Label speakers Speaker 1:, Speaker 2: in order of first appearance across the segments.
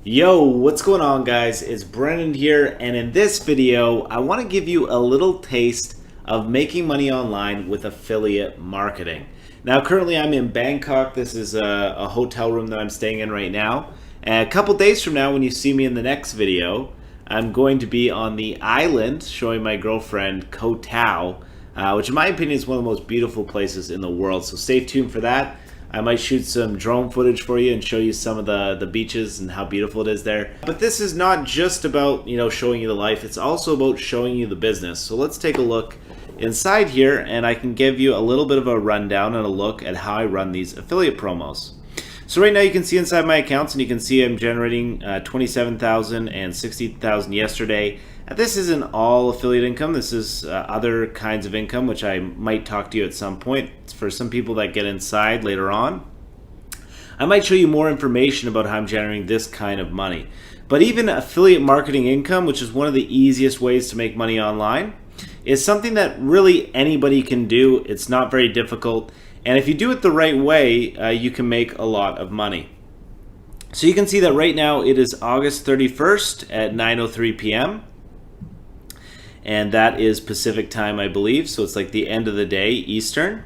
Speaker 1: Yo, what's going on, guys? It's Brennan here, and in this video I want to give you a little taste of making money online with affiliate marketing. Now currently I'm in Bangkok. This is a hotel room that I'm staying in right now, and a couple days from now when you see me in the next video, I'm going to be on the island showing my girlfriend Koh Tao, which in my opinion is one of the most beautiful places in the world. So stay tuned for that. I might shoot some drone footage for you and show you some of the beaches and how beautiful it is there. But this is not just about, showing you the life. It's also about showing you the business. So let's take a look inside here, and I can give you a little bit of a rundown and a look at how I run these affiliate promos. So right now you can see inside my accounts, and you can see I'm generating 27,000 and 60,000 yesterday. This isn't all affiliate income. This is other kinds of income, which I might talk to you at some point. For some people that get inside later on, I might show you more information about how I'm generating this kind of money. But even affiliate marketing income, which is one of the easiest ways to make money online, is something that really anybody can do. It's not very difficult. And if you do it the right way, you can make a lot of money. So you can see that right now it is August 31st at 9:03 p.m. And that is Pacific time, I believe. So it's like the end of the day, Eastern.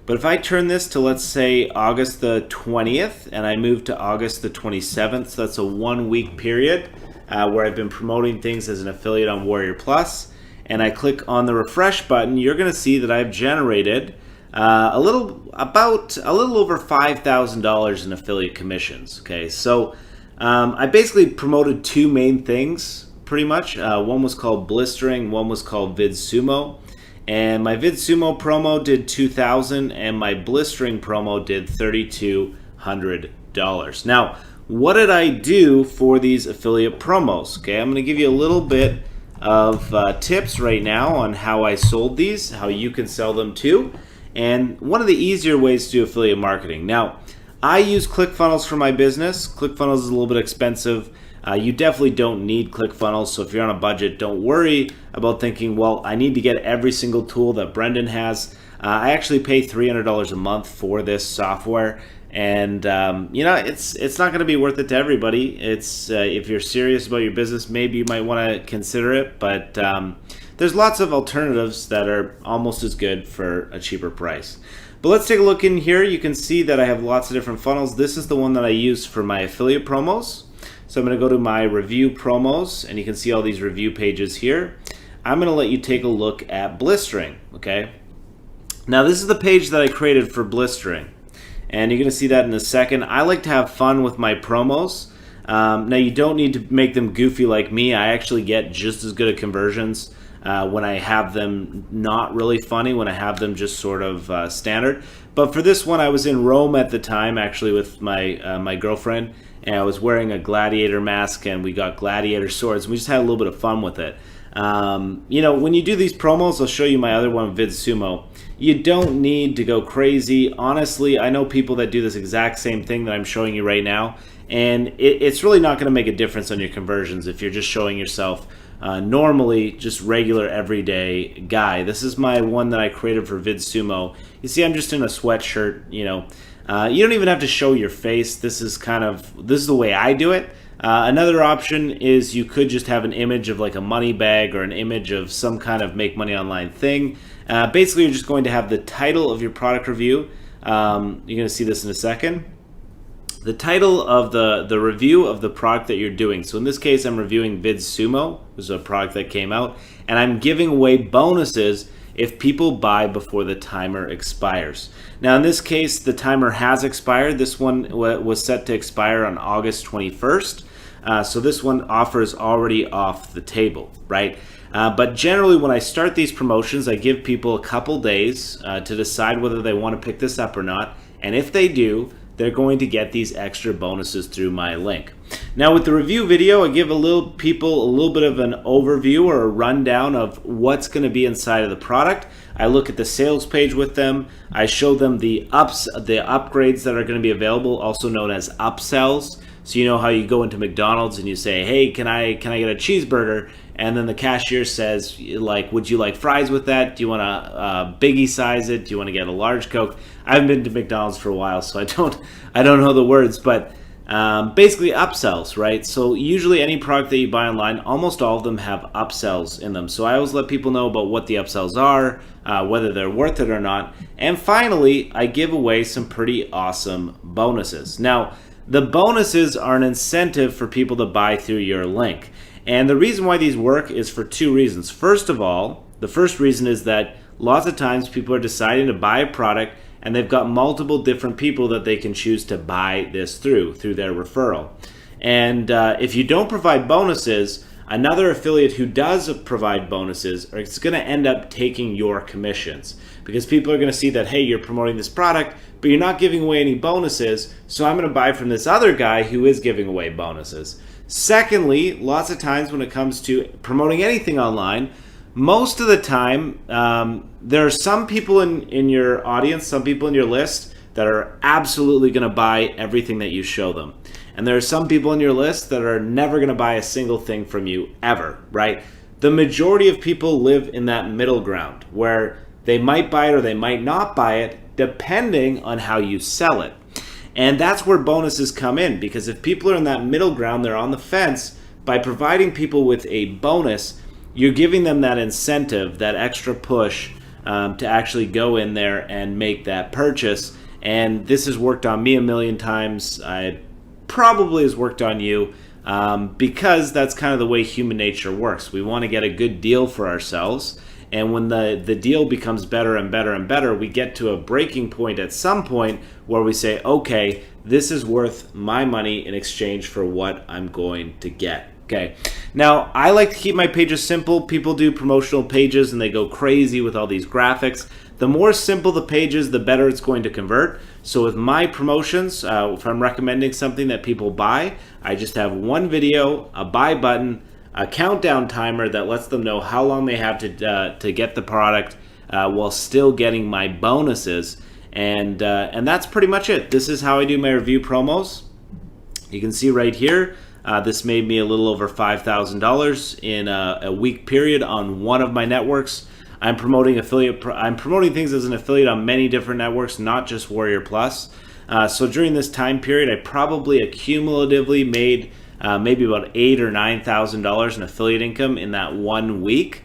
Speaker 1: But if I turn this to, let's say, August the 20th, and I move to August the 27th, so that's a 1 week period where I've been promoting things as an affiliate on Warrior Plus, and I click on the refresh button, you're going to see that I've generated a little over $5,000 in affiliate commissions. Okay, so I basically promoted two main things, pretty much. One was called Blistering, one was called VidSumo. And my VidSumo promo did $2,000, and my Blistering promo did $3,200. Now, what did I do for these affiliate promos? Okay, I'm going to give you a little bit of tips right now on how I sold these, how you can sell them too, and one of the easier ways to do affiliate marketing. Now, I use ClickFunnels for my business. ClickFunnels is a little bit expensive. You definitely don't need ClickFunnels, so if you're on a budget, don't worry about thinking, well, I need to get every single tool that Brendan has. I actually pay $300 a month for this software, and it's not going to be worth it to everybody. It's if you're serious about your business, maybe you might want to consider it, but there's lots of alternatives that are almost as good for a cheaper price. But let's take a look in here. You can see that I have lots of different funnels. This is the one that I use for my affiliate promos. So I'm going to go to my review promos, and you can see all these review pages here. I'm going to let you take a look at Blistering, okay? Now this is the page that I created for Blistering, and you're going to see that in a second. I like to have fun with my promos. Now you don't need to make them goofy like me. I actually get just as good at conversions when I have them not really funny, when I have them just sort of standard. But for this one, I was in Rome at the time, actually with my girlfriend, and I was wearing a gladiator mask, and we got gladiator swords, and we just had a little bit of fun with it. When you do these promos, I'll show you my other one, VidSumo. You don't need to go crazy. Honestly, I know people that do this exact same thing that I'm showing you right now, and it's really not going to make a difference on your conversions if you're just showing yourself normally, just regular everyday guy. This is my one that I created for VidSumo. You see, I'm just in a sweatshirt. You don't even have to show your face. This is the way I do it. Another option is you could just have an image of like a money bag or an image of some kind of make money online thing. Basically, you're just going to have the title of your product review. You're going to see this in a second. The title of the review of the product that you're doing. So in this case, I'm reviewing VidSumo, which is a product that came out, and I'm giving away bonuses if people buy before the timer expires. Now in this case, the timer has expired. This one was set to expire on August 21st. So this one offer is already off the table, right? But generally when I start these promotions, I give people a couple days to decide whether they want to pick this up or not. And if they do, they're going to get these extra bonuses through my link. Now with the review video, I give people a little bit of an overview or a rundown of what's going to be inside of the product. I look at the sales page with them. I show them the upgrades that are going to be available, also known as upsells. So you know how you go into McDonald's and you say, hey, can I get a cheeseburger? And then the cashier says, like, would you like fries with that? Do you want to biggie size it? Do you want to get a large Coke? I haven't been to McDonald's for a while, so I don't know the words, but basically upsells, right? So usually any product that you buy online, almost all of them have upsells in them. So I always let people know about what the upsells are, whether they're worth it or not. And finally, I give away some pretty awesome bonuses. Now, the bonuses are an incentive for people to buy through your link. And the reason why these work is for two reasons. First of all, the first reason is that lots of times people are deciding to buy a product and they've got multiple different people that they can choose to buy this through their referral. And if you don't provide bonuses, another affiliate who does provide bonuses is going to end up taking your commissions, because people are going to see that, hey, you're promoting this product, but you're not giving away any bonuses, so I'm going to buy from this other guy who is giving away bonuses. Secondly, lots of times when it comes to promoting anything online, most of the time, there are some people in your audience, some people in your list that are absolutely going to buy everything that you show them. And there are some people in your list that are never going to buy a single thing from you ever, right? The majority of people live in that middle ground where they might buy it or they might not buy it, depending on how you sell it. And that's where bonuses come in, because if people are in that middle ground, they're on the fence, by providing people with a bonus, you're giving them that incentive, that extra push to actually go in there and make that purchase. And this has worked on me a million times. It probably has worked on you because that's kind of the way human nature works. We want to get a good deal for ourselves. And when the deal becomes better and better and better, we get to a breaking point at some point where we say, okay, this is worth my money in exchange for what I'm going to get. Okay. Now, I like to keep my pages simple. People do promotional pages and they go crazy with all these graphics. The more simple the pages, the better it's going to convert. So with my promotions, if I'm recommending something that people buy, I just have one video, a buy button, a countdown timer that lets them know how long they have to get the product while still getting my bonuses. And that's pretty much it. This is how I do my review promos. You can see right here, this made me a little over $5,000 in a week period on one of my networks. I'm promoting things as an affiliate on many different networks, not just Warrior Plus. So during this time period, I probably accumulatively made maybe about $8,000 or $9,000 in affiliate income in that 1 week.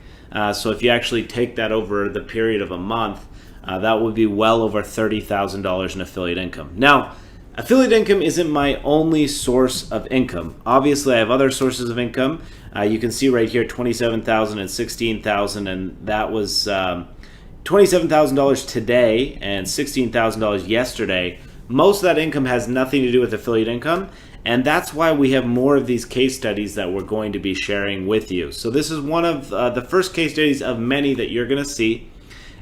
Speaker 1: So if you actually take that over the period of a month, that would be well over $30,000 in affiliate income. Now, affiliate income isn't my only source of income. Obviously, I have other sources of income. You can see right here, $27,000 and $16,000, and that was $27,000 today and $16,000 yesterday. Most of that income has nothing to do with affiliate income, and that's why we have more of these case studies that we're going to be sharing with you. So this is one of the first case studies of many that you're going to see.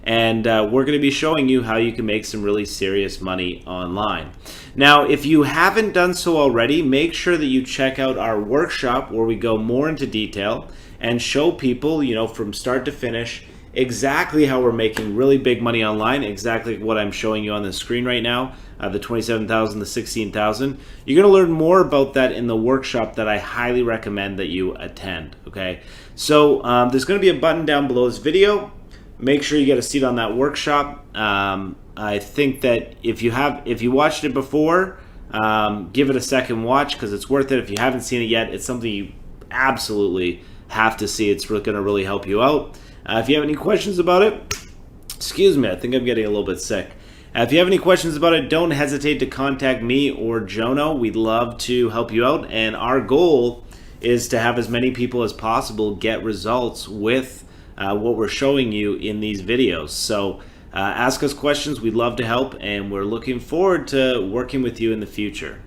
Speaker 1: And we're going to be showing you how you can make some really serious money online. Now, if you haven't done so already, make sure that you check out our workshop where we go more into detail and show people, from start to finish, exactly how we're making really big money online, exactly what I'm showing you on the screen right now, the $27,000, the $16,000. You're going to learn more about that in the workshop that I highly recommend that you attend, okay? So there's going to be a button down below this video. Make sure you get a seat on that workshop. I think that if you watched it before, give it a second watch because it's worth it. If you haven't seen it yet, it's something you absolutely have to see. It's going to really help you out. If you have any questions about it, excuse me, I think I'm getting a little bit sick. If you have any questions about it, don't hesitate to contact me or Jono. We'd love to help you out. And our goal is to have as many people as possible get results with what we're showing you in these videos. So ask us questions. We'd love to help, and we're looking forward to working with you in the future.